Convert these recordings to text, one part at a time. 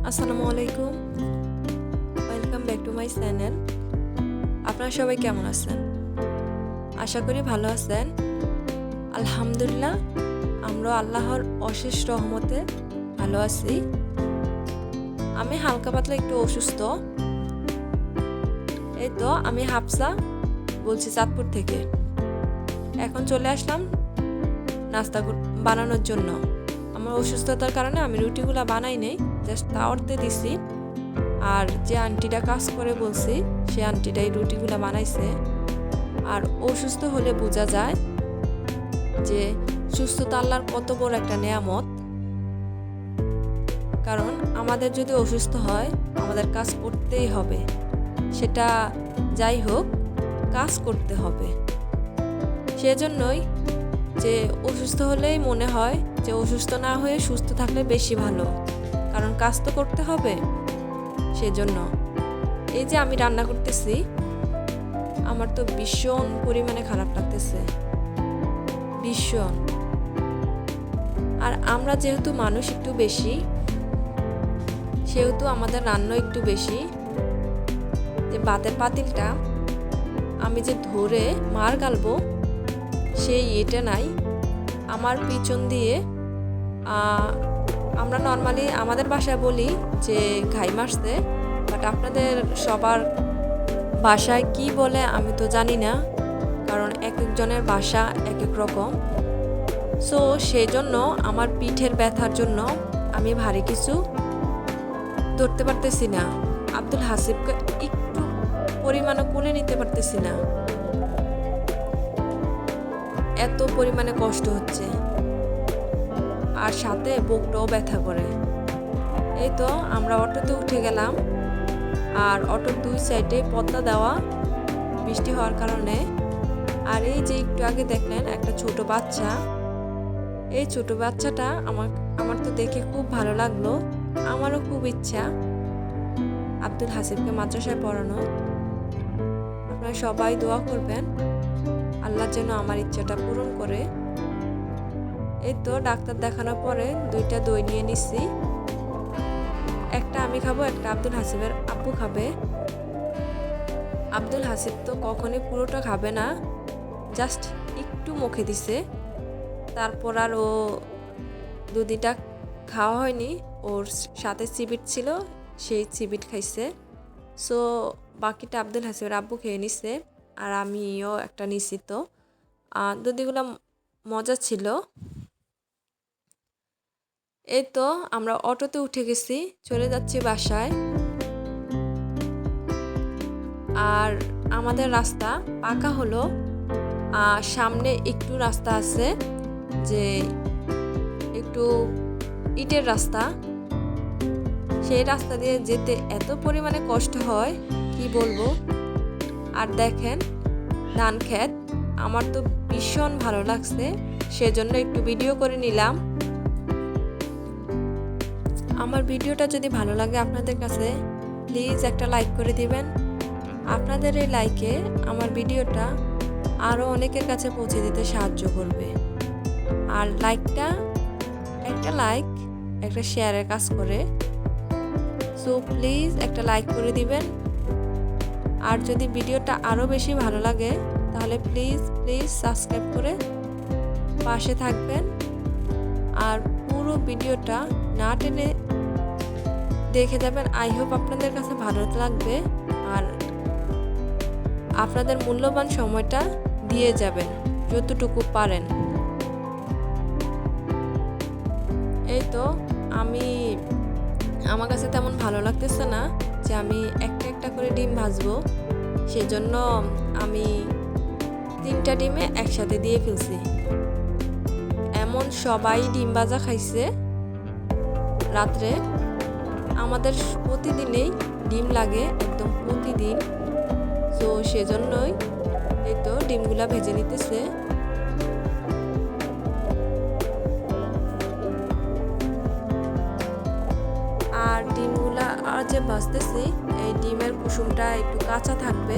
আসসালামু আলাইকুম, welcome back to my channel. আপনারা সবাই কেমন আছেন? আশা করি ভালো আছেন। আলহামদুলিল্লাহ, আমরা আল্লাহর অশেষ রহমতে ভালো আছি। আমি হালকা পাতলা একটু অসুস্থ। এই তো আমি হাফসা বলছি, চাঁদপুর থেকে। এখন চলে আসলাম নাস্তা বানানোর জন্য। আমার অসুস্থতার কারণে আমি রুটিগুলো বানাই নেই, জাস্ট তাওয়াতে দিছি। আর যে আন্টিটা কাজ করে বলছি, সে আন্টিটাই রুটিগুলো বানাইছে। আর অসুস্থ হলে বোঝা যায় যে সুস্থতা আল্লাহর কত বড় একটা নেয়ামত। কারণ আমাদের যদি অসুস্থ হয়, আমাদের কাজ করতেই হবে। সেটা যাই হোক, কাজ করতে হবে। সেজন্যই যে অসুস্থ হলেই মনে হয় যে অসুস্থ না হয়ে সুস্থ থাকলে বেশি ভালো, কারণ কাজ তো করতে হবে। সেজন্য এই যে আমি রান্না করতেছি, আমার তো ভীষণ পরিমাণে খারাপ লাগতেছে, ভীষণ। আর আমরা যেহেতু মানুষ একটু বেশি, সেহেতু আমাদের রান্না একটু বেশি। যে ভাতের পাতিলটা আমি যে ধরে মার গালবো, সেই এটা নাই। আমার পিছন দিয়ে আমরা নর্মালি আমাদের বাসায় বলি যে ঘাই মারছে, বাট আপনাদের সবার বাসায় কি বলে আমি তো জানি না, কারণ এক একজনের বাসা এক এক রকম। সো সেই জন্য আমার পিঠের ব্যথার জন্য আমি ভারী কিছু ধরতে পারতেছি না। আব্দুল হাসিবকে একটু পরিমাণে কোলে নিতে পারতেছি না, এত পরিমাণে কষ্ট হচ্ছে। আর সাথে বুকটাও ব্যথা করে। এই তো আমরা অটোতে উঠে গেলাম। আর অটোর দুই সাইডে পর্দা দেওয়া, বৃষ্টি হওয়ার কারণে। আর এই যে একটু আগে দেখলেন একটা ছোট বাচ্চা, এই ছোট বাচ্চাটা আমার তো দেখে খুব ভালো লাগলো। আমারও খুব ইচ্ছা আব্দুল হাসিবকে মাদ্রাসায় পড়ানো। আপনারা সবাই দোয়া করবেন আল্লাহ যেন আমার ইচ্ছাটা পূরণ করে। এই তো ডাক্তার দেখানোর পরে দুইটা দই নিয়ে নিচ্ছি। একটা আমি খাবো, একটা আব্দুল হাসিবের আব্বু খাবে। আব্দুল হাসিব তো কখনোই পুরোটা খাবে না, জাস্ট একটু মুখে দিছে। তারপর আর ও দুদিটা খাওয়া হয়নি, ওর সাথে চিবিট ছিল, সেই চিবিট খাইছে। সো বাকিটা আব্দুল হাসিবের আব্বু খেয়ে নিছে, আর আমিও একটা নিছি। তো দুদিগুলো মজা ছিল। এই তো আমরা অটোতে উঠে গেছি, চলে যাচ্ছি বাসায়। আর আমাদের রাস্তা পাকা হলো, সামনে একটু রাস্তা আছে যে একটু ইটের রাস্তা, সেই রাস্তা দিয়ে যেতে এত পরিমাণে কষ্ট হয় কি বলবো। আর দেখেন ধান ক্ষেত, আমার তো ভীষণ ভালো লাগছে, সেজন্য একটু ভিডিও করে নিলাম। আমার ভিডিওটা যদি ভালো লাগে আপনাদের কাছে, প্লিজ একটা লাইক করে দিবেন। আপনাদের এই লাইকে আমার ভিডিওটা আরও অনেকের কাছে পৌঁছে দিতে সাহায্য করবে। আর একটা লাইক একটা শেয়ারের কাজ করে। সো প্লিজ একটা লাইক করে দিবেন। আর যদি ভিডিওটা আরও বেশি ভালো লাগে, তাহলে প্লিজ সাবস্ক্রাইব করে পাশে থাকবেন। আর পুরো ভিডিওটা না টেনে দেখে যাবেন। আই হোপ আপনাদের কাছে ভালো লাগবে, আর আপনাদের মূল্যবান সময়টা দিয়ে যাবেন যতটুকু পারেন। এই তো আমার কাছে তেমন ভালো লাগতেছে না যে আমি একটা একটা করে ডিম ভাজবো, সেজন্য আমি 3টা ডিমে একসাথে দিয়ে ফেলছি। এমন সবাই ডিম ভাজা খাইছে রাত্রে। আমাদের প্রতিদিনেই ডিম লাগে, একদম প্রতিদিন। তো সেজন্যই এই তো ডিমগুলা ভেজে নিতেছে। আর ডিমগুলা আর যে ভাজতেছি, এই ডিমের কুসুমটা একটু কাঁচা থাকবে।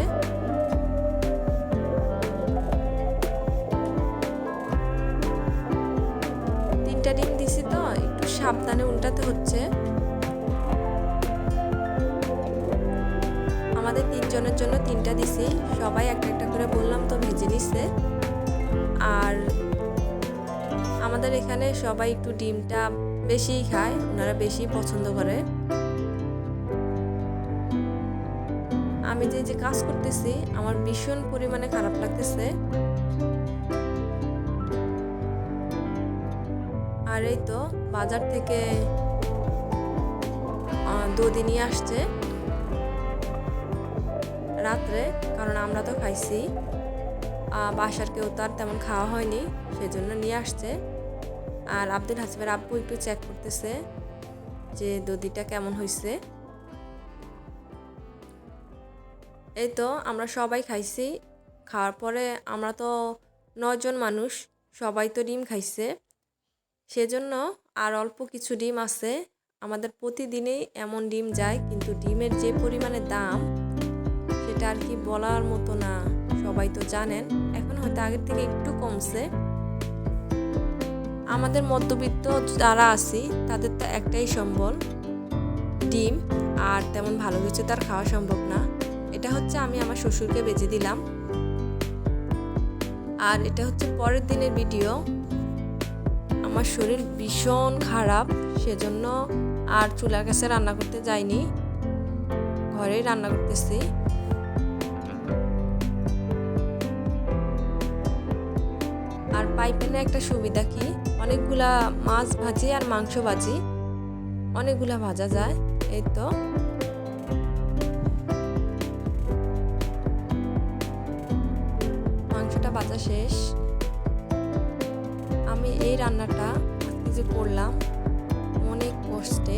তিনটা ডিম দিছি তো একটু সাবধানে উল্টাতে হচ্ছে। জন্য 3টা দিছি, সবাই একটা একটা করে বললাম তো ভেজে নিচ্ছে। আর আমাদের এখানে সবাই একটু ডিমটা বেশিই খায়, ওনারা বেশি পছন্দ করে। আমি যে কাজ করতেছি আমার ভীষণ পরিমাণে খারাপ লাগতেছে। আর এই তো বাজার থেকে দধি নিয়ে আসছে রাত্রে, কারণ আমরা তো খাইছি, বাসার কেউ তো আর তেমন খাওয়া হয়নি, সেজন্য নিয়ে আসছে। আর আব্দুল হাসিবের আব্বু একটু চেক করতেছে যে দধিটা কেমন হয়েছে। এই তো আমরা সবাই খাইছি। খাওয়ার পরে আমরা তো 9 জন মানুষ, সবাই তো ডিম খাইছে, সেজন্য আর অল্প কিছু ডিম আছে। আমাদের প্রতিদিনই এমন ডিম যায়, কিন্তু ডিমের যে পরিমাণে দাম সেটা আর কি বলার মতো না। সবাই তো জানেন, এখন হয়তো আগের থেকে একটু কমছে। আমাদের মধ্যবিত্ত যারা আছি তাদের তো একটাই সম্বল ডিম, আর তেমন ভালো কিছু তার খাওয়া সম্ভব না। এটা হচ্ছে আমি আমার শ্বশুরকে বেচে দিলাম। আর এটা হচ্ছে পরের দিনের ভিডিও। আমার শরীর ভীষণ খারাপ, সেজন্য আর চুলার কাছে রান্না করতে যাইনি, ঘরেই রান্না করতেছি। আর পাইপেনে একটা সুবিধা কি, অনেকগুলা মাছ ভাজি আর মাংস ভাজি অনেকগুলা ভাজা যায়। এই তো মাংসটা ভাজা শেষ। আমি এই রান্নাটা আজকে যে করলাম অনেক কষ্টে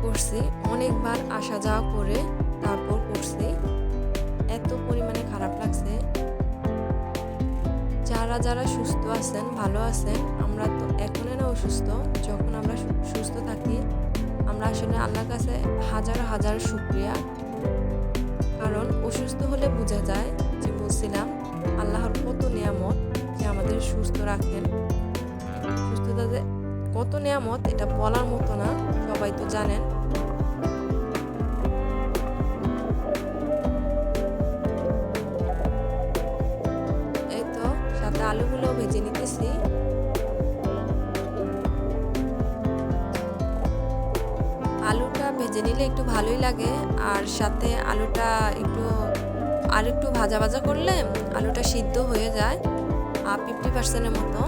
করছি, অনেকবার আসা যাওয়া করে তারপর করছি। এত পরিমাণে খারাপ লাগছে। যারা যারা সুস্থ আছেন, ভালো আছেন, আমরা তো এখনই না অসুস্থ, যখন আমরা সুস্থ থাকি আমরা আসলে আল্লাহর কাছে হাজার হাজার শুকরিয়া। কারণ অসুস্থ হলে বোঝা যায় যে বলছিলাম আল্লাহর কত নিয়ামত যে আমাদের সুস্থ রাখেন। সুস্থতাতে কত নিয়ামত এটা বলার মতো না, সবাই তো জানেন। এই তো সাথে আলুগুলো ভেজে নিতেছি। আলুটা ভেজে নিলে একটু ভালোই লাগে, আর সাথে আলুটা একটু ভাজা ভাজা করলে আলুটা সিদ্ধ হয়ে যায় 50% মতো।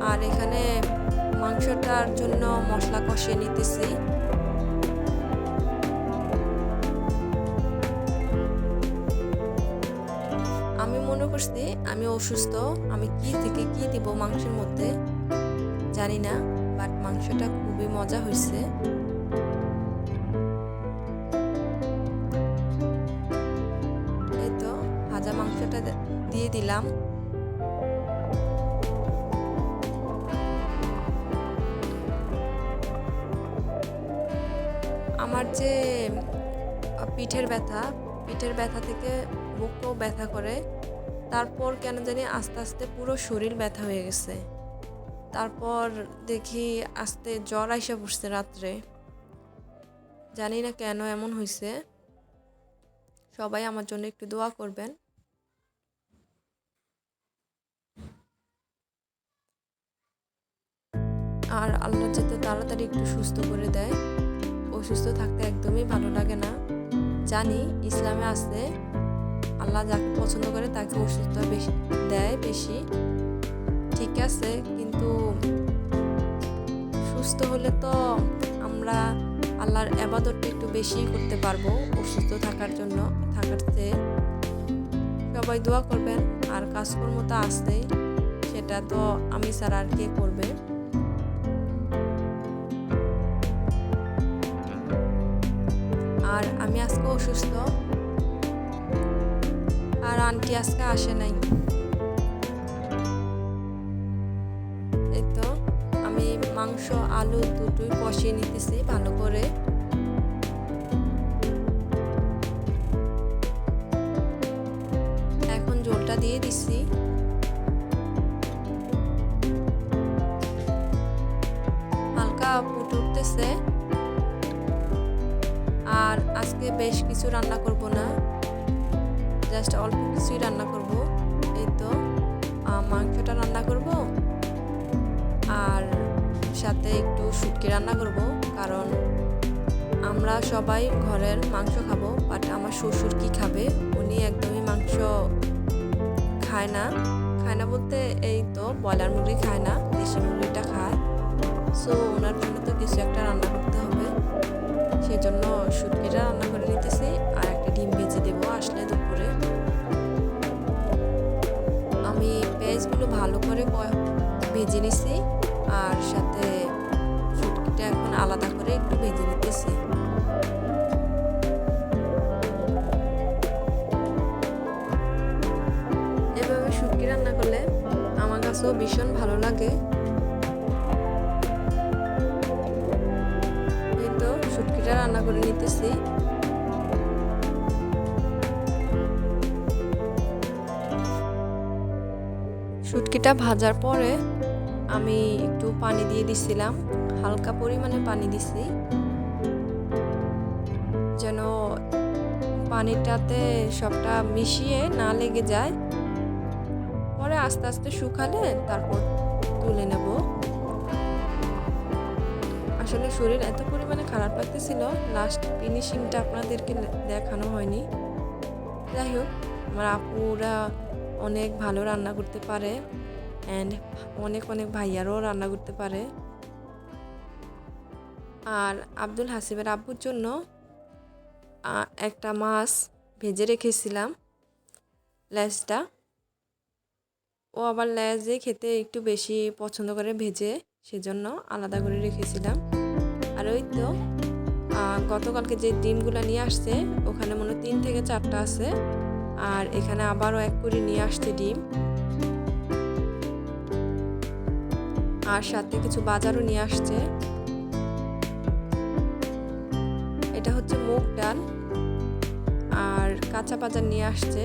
আর এখানে মাংসটার জন্য মশলা কষিয়ে নিতেছি। আমি মনে করছি আমি অসুস্থ, আমি কি থেকে কি দিব মাংসের মধ্যে জানি না, বাট মাংসটা খুবই মজা হয়েছে। এই তো ভাজা মাংসটা দিয়ে দিলাম। আমার যে পিঠের ব্যথা থেকে বুকও ব্যথা করে, তারপর কেন জানি আস্তে আস্তে পুরো শরীর ব্যথা হয়ে গেছে। তারপর দেখি আস্তে জ্বর আইসা পড়ছে রাত্রে, জানি না কেন এমন হয়েছে। সবাই আমার জন্য একটু দোয়া করবেন। আর আল্লাহ যাতে তাড়াতাড়ি একটু সুস্থ করে দেয়। অসুস্থ থাকতে একদমই ভালো লাগে না। জানি ইসলামে আছে আল্লাহ যাকে পছন্দ করে তাকে অসুস্থ দেয় বেশি, ঠিক আছে, কিন্তু সুস্থ হলে তো আমরা আল্লাহর ইবাদতটা একটু বেশি করতে পারবো অসুস্থ থাকার চেয়ে। সবাই দোয়া করবেন। আর কাজকর্ম তো আসছেই, সেটা তো আমি ছাড়া আর কে করবে। আর আমি আজকে অসুস্থ, আর আন্টি আজকে আসে নাই। এই তো আমি মাংস আলু দুটোই কষিয়ে নিতেছি ভালো করে। এখন ঝোলটা দিয়ে দিচ্ছি। হালকা ফুটে উঠতে চলতেছে। আর আজকে বেশ কিছু রান্না করব না, জাস্ট অল্প কিছুই রান্না করব। এই তো মাংসটা রান্না করব আর সাথে একটু শুটকি রান্না করব, কারণ আমরা সবাই ঘরের মাংস খাবো, বাট আমার শ্বশুর কি খাবে, উনি একদমই মাংস খায় না বলতে এই তো ব্রয়লার মুরগি খায় না, দেশি মুরগিটা খায়। সো ওনার জন্য তো কিছু একটা রান্না করতে হবে, সেই জন্য শুটকিটা রান্না করে নিতেছি আর একটা ডিম ভেজে দেবো আসলে দুপুরে। আমি পেঁয়াজগুলো ভালো করে ভেজে নিছি আর সাথে শুটকিটা এখন আলাদা করে একটু ভেজে নিতেছি। এভাবে শুটকি রান্না করলে আমার কাছেও ভীষণ ভালো লাগে। এই তো শুটকিটা রান্না করে নিতেছি। শুটকিটা ভাজার পরে আমি একটু পানি দিয়ে দিছিলাম, হালকা পরিমাণে পানি দিছি, যেন পানিটাতে সবটা মিশিয়ে না লেগে যায়। পরে আস্তে আস্তে শুকালে তারপর তুলে নেব। আসলে শরীর এত পরিমাণে খারাপ লাগতেছিল, লাস্ট ফিনিশিংটা আপনাদেরকে দেখানো হয়নি। যাই হোক, আমার আপুরা অনেক ভালো রান্না করতে পারে অ্যান্ড অনেক ভাইয়ারও রান্না করতে পারে। আর আব্দুল হাসিবের আব্বুর জন্য একটা মাছ ভেজে রেখেছিলাম, লেজটা। ও আবার লেজে খেতে একটু বেশি পছন্দ করে ভেজে, সেজন্য আলাদা করে রেখেছিলাম। আর ওই তো গতকালকে যে ডিমগুলো নিয়ে আসছে, ওখানে মনে 3 থেকে 4টা আছে, আর এখানে আবারও 1 করে নিয়ে আসছে ডিম, আর সাথে কিছু বাজারও নিয়ে আসছে। এটা হচ্ছে মুগ ডাল আর কাঁচা বাজার নিয়ে আসছে।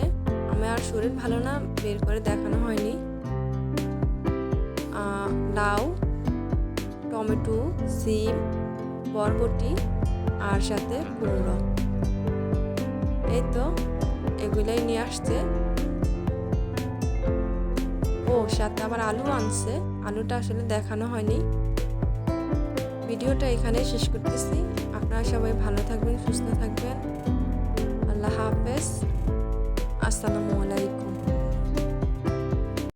আমার শরীর ভালো না, বের করে দেখানো হয়নি। লাউ, টমেটো, সিম, বরবটি আর সাথে কুমড়ো, এই তো এগুলাই নিয়ে আসছে। ও সাথে আবার আলু আনছে, আলুটা আসলে দেখানো হয়নি। ভিডিওটা এখানেই শেষ করতেছি। আপনারা সবাই ভালো থাকবেন, সুস্থ থাকবেন। আল্লাহ হাফেজ, আসসালামু আলাইকুম।